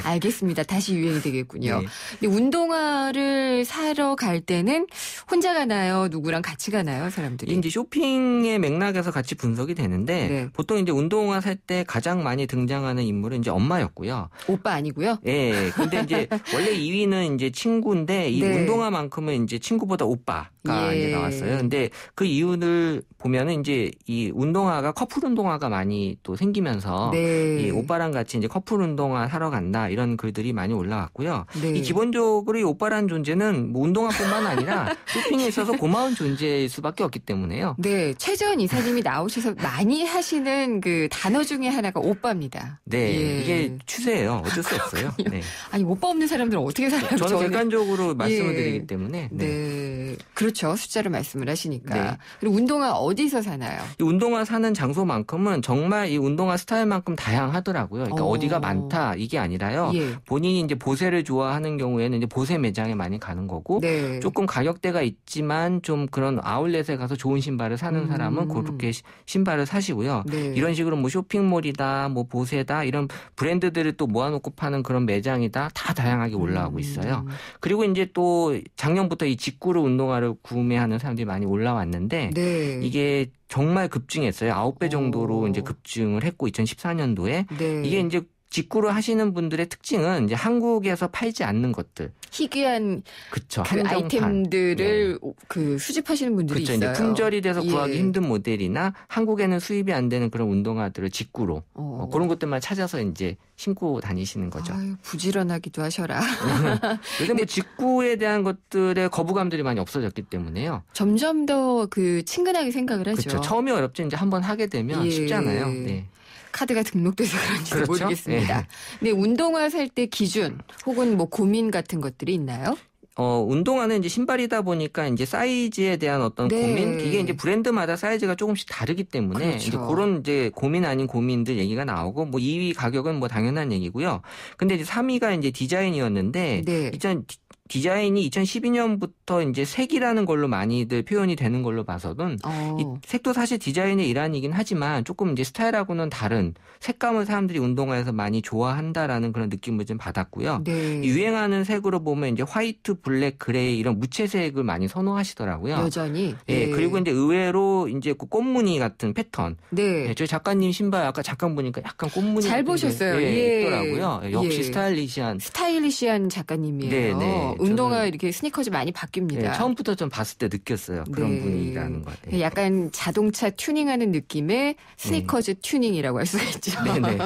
알겠습니다. 다시 유행이 되겠군요. 네. 근데 운동화를 사러 갈 때는 혼자 가나요? 누구랑 같이 가나요? 사람들이? 이제 쇼핑의 맥락에서 같이 분석이 되는데 보통 이제 운동화 살 때 가장 많이 등장하는 인물은 이제 엄마였고요. 오빠 아니고요? 네. 근데 이제 원래 2위는 이제 친구인데 이 운동화만큼은 이제 친구보다 오빠가 이제 나왔어요. 근데 그 이유를 보면은 이제 이 운동화가 커플 운동화가 많이 또 생기면서 이 오빠랑 같이 이제 커플 운동화 사러 간다 이런 글들이 많이 올라왔고요. 이 기본적으로 이 오빠라는 존재는 뭐 운동화뿐만 아니라 쇼핑에 있어서 고마운 존재일 수밖에 없기 때문에요. 네, 최재원 이사님이 나오셔서 많이 하시는 그 단어 중에 하나가 오빠입니다. 네, 이게 추세예요. 어쩔 수 없어요. 네. 아니 오빠 없는 사람들은 어떻게 살아요? 저는 객관적으로 말씀을 드리기 때문에. 네, 그렇죠. 숫자로 말씀을 하시니까. 그리고 운동화 어디서 사나요? 이 운동화 사는 장소만큼은 정말 이 운동화 스타일만큼 다양하더라고요. 그러니까 어디가 많다 이게 아니라요. 본인이 이제 보세를 좋아하는 경우에는 이제 보세 매장에 많이 가는 거고 조금 가격대가 있지만 좀 그런 아울렛에 가서 좋은 신발을 사는 사람은 그렇게 신발을 사시고요. 이런 식으로 뭐 쇼핑몰이다, 뭐 보세다 이런 브랜드들을 또 모아놓고 파는 그런 매장이다 다 다양하게 올라오고 있어요. 그리고 이제 또 작년부터 이 직구로 운동화를 구매하는 사람들이 많이 올라왔는데 이게 정말 급증했어요. 9배 정도로 이제 급증을 했고 2014년도에 이게 이제 직구로 하시는 분들의 특징은 이제 한국에서 팔지 않는 것들. 희귀한 그쵸, 그 아이템들을 그 수집하시는 분들이 있어요. 이제 품절이 돼서 구하기 힘든 모델이나 한국에는 수입이 안 되는 그런 운동화들을 직구로 그런 것들만 찾아서 이제 신고 다니시는 거죠. 아유, 부지런하기도 하셔라. 요새 뭐 직구에 대한 것들의 거부감들이 많이 없어졌기 때문에요. 점점 더 그 친근하게 생각을 하죠. 그렇죠. 처음에 어렵죠. 이제 한번 하게 되면 쉽잖아요. 네. 카드가 등록돼서 그런지도 모르겠습니다. 근데 운동화 살 때 기준 혹은 뭐 고민 같은 것들이 있나요? 운동화는 이제 신발이다 보니까 이제 사이즈에 대한 어떤 고민, 이게 이제 브랜드마다 사이즈가 조금씩 다르기 때문에 이제 그런 이제 고민 아닌 고민들 얘기가 나오고 뭐 2위 가격은 뭐 당연한 얘기고요. 근데 이제 3위가 이제 디자인이었는데 디자인이 2012년부터 이제 색이라는 걸로 많이들 표현이 되는 걸로 봐서는 이 색도 사실 디자인의 일환이긴 하지만 조금 이제 스타일하고는 다른 색감을 사람들이 운동화에서 많이 좋아한다라는 그런 느낌을 좀 받았고요. 유행하는 색으로 보면 이제 화이트, 블랙, 그레이 이런 무채색을 많이 선호하시더라고요. 여전히. 그리고 이제 의외로 이제 그 꽃무늬 같은 패턴. 저희 작가님 신발 아까 잠깐 보니까 약간 꽃무늬 잘 보셨어요. 있더라고요. 역시 스타일리시한 작가님이에요. 운동화 이렇게 스니커즈 많이 바뀝니다. 네, 처음부터 좀 봤을 때 느꼈어요. 그런 분위기라는 거. 네. 약간 자동차 튜닝하는 느낌의 스니커즈 튜닝이라고 할 수가 있죠. 네네.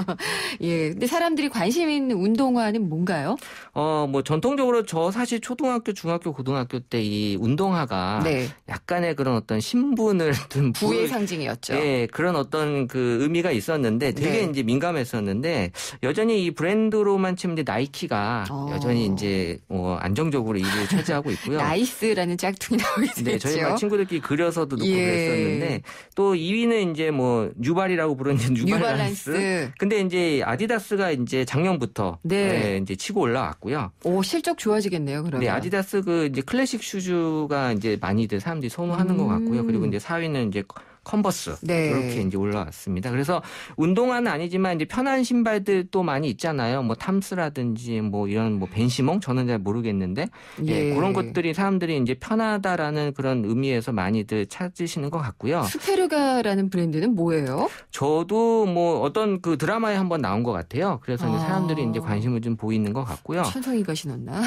예. 근데 사람들이 관심 있는 운동화는 뭔가요? 뭐 전통적으로 저 사실 초등학교, 중학교, 고등학교 때 이 운동화가 약간의 그런 어떤 신분을 든 부의 상징이었죠. 네, 그런 어떤 그 의미가 있었는데 되게 이제 민감했었는데 여전히 이 브랜드로만 치면 이제 나이키가 여전히 이제 안정적으로 1위를 차지하고 있고요. 나이스라는 짝퉁이 나오게 됐죠. 네, 저희 막 친구들끼리 그려서도 넣고 그랬었는데 또 2위는 이제 뭐 뉴발이라고 부르는 뉴발란스. 근데 이제 아디다스가 이제 작년부터 이제 치고 올라왔고요. 오, 실적 좋아지겠네요, 그러면. 네, 아디다스 그 이제 클래식 슈즈가 이제 많이들 사람들이 선호하는 것 같고요. 그리고 이제 4위는 이제 컨버스 이렇게 이제 올라왔습니다. 그래서 운동화는 아니지만 이제 편한 신발들도 많이 있잖아요. 뭐 탐스라든지 뭐 이런 뭐 벤시몽 저는 잘 모르겠는데 그런 것들이 사람들이 이제 편하다라는 그런 의미에서 많이들 찾으시는 것 같고요. 스페르가라는 브랜드는 뭐예요? 저도 뭐 어떤 그 드라마에 한번 나온 것 같아요. 그래서 이제 사람들이 이제 관심을 좀 보이는 것 같고요. 천성이가 신었나?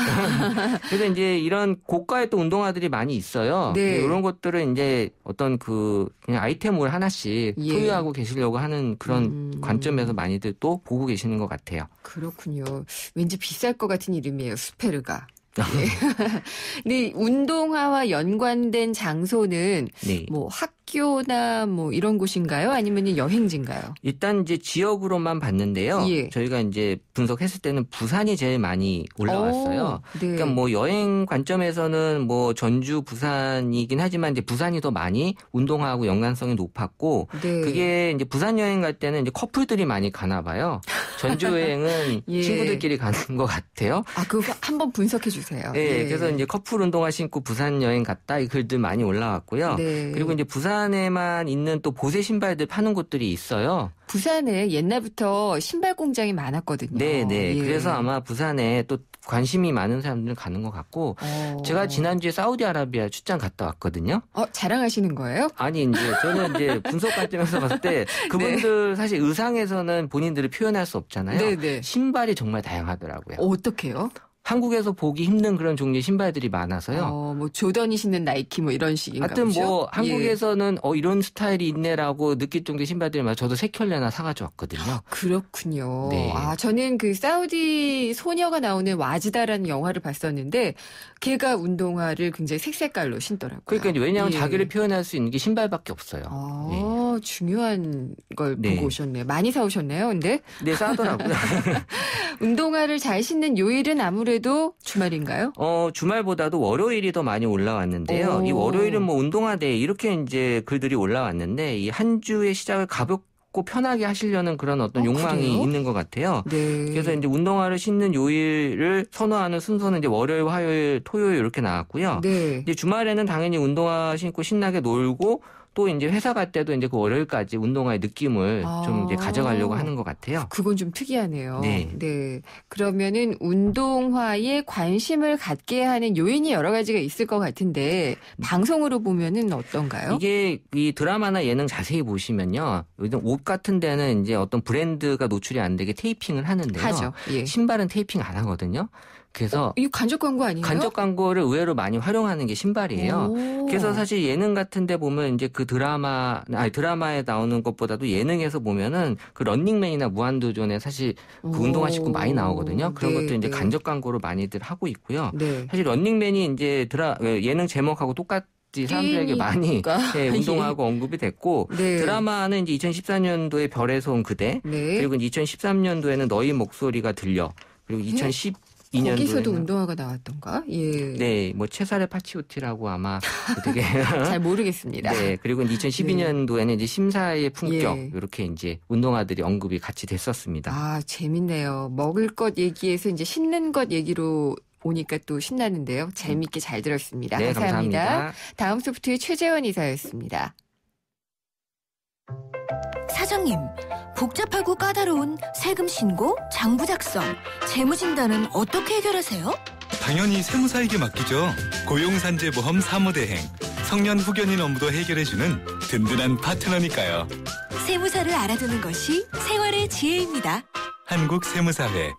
그래서 이제 이런 고가의 또 운동화들이 많이 있어요. 이런 것들은 이제 어떤 그 그냥 아이템을 하나씩 소유하고 계시려고 하는 그런 관점에서 많이들 또 보고 계시는 것 같아요. 그렇군요. 왠지 비쌀 것 같은 이름이에요. 스페르가. 근데 운동화와 연관된 장소는 뭐 학교나 뭐 이런 곳인가요? 아니면 여행지인가요? 일단 이제 지역으로만 봤는데요. 저희가 이제 분석했을 때는 부산이 제일 많이 올라왔어요. 그러니까 뭐 여행 관점에서는 뭐 전주, 부산이긴 하지만 이제 부산이 더 많이 운동화하고 연관성이 높았고 그게 이제 부산 여행 갈 때는 이제 커플들이 많이 가나 봐요. 전주 여행은 친구들끼리 가는 것 같아요. 아, 그거 한번 분석해 주세요. 네, 그래서 이제 커플 운동화 신고 부산 여행 갔다 이 글들 많이 올라왔고요. 그리고 이제 부산에만 있는 또 보세 신발들 파는 곳들이 있어요. 부산에 옛날부터 신발 공장이 많았거든요. 네. 그래서 아마 부산에 또 관심이 많은 사람들은 가는 것 같고 제가 지난주에 사우디아라비아 출장 갔다 왔거든요. 자랑하시는 거예요? 아니 이제 저는 이제 분석 관점에서 봤을 때 그분들 사실 의상에서는 본인들을 표현할 수 없잖아요. 신발이 정말 다양하더라고요. 어떻게요? 한국에서 보기 힘든 그런 종류의 신발들이 많아서요. 뭐 조던이 신는 나이키 뭐 이런 식인가 보죠? 하여튼 뭐 한국에서는 이런 스타일이 있네라고 느낄 정도의 신발들이 많아서 저도 3켤레나 사가지고 왔거든요. 그렇군요. 저는 그 사우디 소녀가 나오는 와지다라는 영화를 봤었는데 걔가 운동화를 굉장히 색색깔로 신더라고요. 그러니까 이제 왜냐하면 자기를 표현할 수 있는 게 신발밖에 없어요. 중요한 걸 보고 오셨네요. 많이 사오셨네요, 근데? 네, 싸더라고요. 운동화를 잘 신는 요일은 아무래도 주말인가요? 주말보다도 월요일이 더 많이 올라왔는데요. 이 월요일은 뭐 운동화데이 이렇게 이제 글들이 올라왔는데 이 한 주의 시작을 가볍고 편하게 하시려는 그런 어떤 욕망이 그래요? 있는 것 같아요. 그래서 이제 운동화를 신는 요일을 선호하는 순서는 이제 월요일, 화요일, 토요일 이렇게 나왔고요. 이제 주말에는 당연히 운동화 신고 신나게 놀고 또 이제 회사 갈 때도 이제 그 월요일까지 운동화의 느낌을 좀 이제 가져가려고 하는 것 같아요. 그건 좀 특이하네요. 그러면은 운동화에 관심을 갖게 하는 요인이 여러 가지가 있을 것 같은데 방송으로 보면은 어떤가요? 이게 이 드라마나 예능 자세히 보시면요. 옷 같은 데는 이제 어떤 브랜드가 노출이 안 되게 테이핑을 하는데요. 하죠. 신발은 테이핑 안 하거든요. 그래서 이거 간접 광고 아니에요? 간접 광고를 의외로 많이 활용하는 게 신발이에요. 그래서 사실 예능 같은 데 보면 이제 그 드라마에 나오는 것보다도 예능에서 보면은 그 런닝맨이나 무한도전에 사실 그 운동화 신고 많이 나오거든요. 그런 것도 이제 간접 광고를 많이들 하고 있고요. 사실 런닝맨이 이제 예능 제목하고 똑같이 사람들에게 많이 운동하고 언급이 됐고 드라마는 이제 2014년도에 별에서 온 그대 그리고 이제 2013년도에는 너희 목소리가 들려 그리고 2012년도에는 거기서도 운동화가 나왔던가? 네, 뭐 채살의 파치오티라고 아마 되게 잘 모르겠습니다. 네, 그리고 2012년도에는 이제 심사의 품격 이렇게 이제 운동화들이 언급이 같이 됐었습니다. 재밌네요. 먹을 것 얘기에서 이제 신는 것 얘기로 오니까 또 신나는데요. 재밌게 잘 들었습니다. 네, 감사합니다. 다음 소프트의 최재원 이사였습니다. 사장님, 복잡하고 까다로운 세금 신고, 장부 작성, 재무진단은 어떻게 해결하세요? 당연히 세무사에게 맡기죠. 고용산재보험 사무대행. 성년 후견인 업무도 해결해주는 든든한 파트너니까요. 세무사를 알아두는 것이 생활의 지혜입니다. 한국세무사회.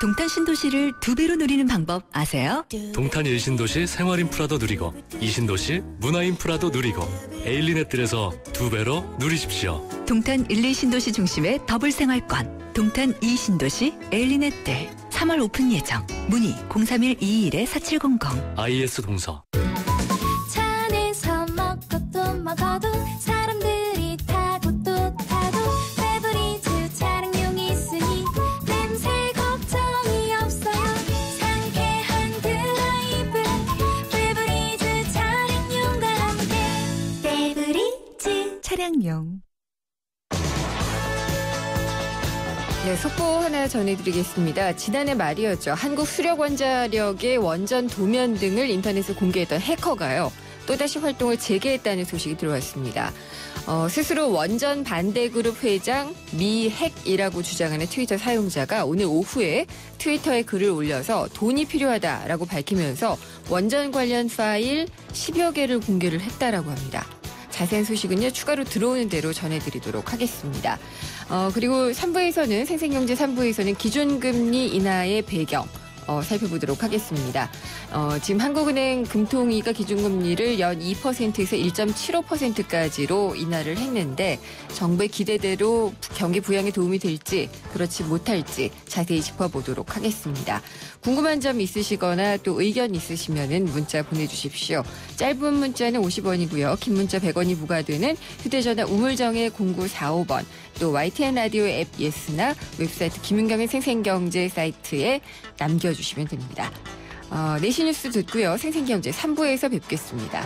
동탄 신도시를 2배로 누리는 방법 아세요? 동탄 1신도시 생활인프라도 누리고 2신도시 문화인프라도 누리고 에일리넷들에서 2배로 누리십시오. 동탄 1, 2신도시 중심의 더블 생활권 동탄 2신도시 에일리넷들 3월 오픈 예정. 문의 031-221-4700 IS 동서. 차 안에서 먹고 또 먹어도 사람들이 타고 또 타도 페브리즈 차량용이 있으니 냄새 걱정이 없어요. 상쾌한 드라이브 페브리즈 차량용과 함께 페브리즈 차량용. 네, 속보 하나 전해드리겠습니다. 지난해 말이었죠. 한국 수력원자력의 원전 도면 등을 인터넷에 공개했던 해커가요. 또다시 활동을 재개했다는 소식이 들어왔습니다. 스스로 원전 반대그룹 회장 미핵이라고 주장하는 트위터 사용자가 오늘 오후에 트위터에 글을 올려서 돈이 필요하다라고 밝히면서 원전 관련 파일 10여 개를 공개를 했다라고 합니다. 자세한 소식은요, 추가로 들어오는 대로 전해드리도록 하겠습니다. 그리고 3부에서는 생생경제 3부에서는 기준금리 인하의 배경 살펴보도록 하겠습니다. 지금 한국은행 금통위가 기준금리를 연 2%에서 1.75%까지로 인하를 했는데 정부의 기대대로 경기 부양에 도움이 될지 그렇지 못할지 자세히 짚어보도록 하겠습니다. 궁금한 점 있으시거나 또 의견 있으시면 문자 보내주십시오. 짧은 문자는 50원이고요. 긴 문자 100원이 부과되는 휴대전화 우물정의 0945번 또 YTN 라디오 앱 예스나 웹사이트 김윤경의 생생경제 사이트에 남겨주시면 됩니다. 내시 뉴스 듣고요. 생생경제 3부에서 뵙겠습니다.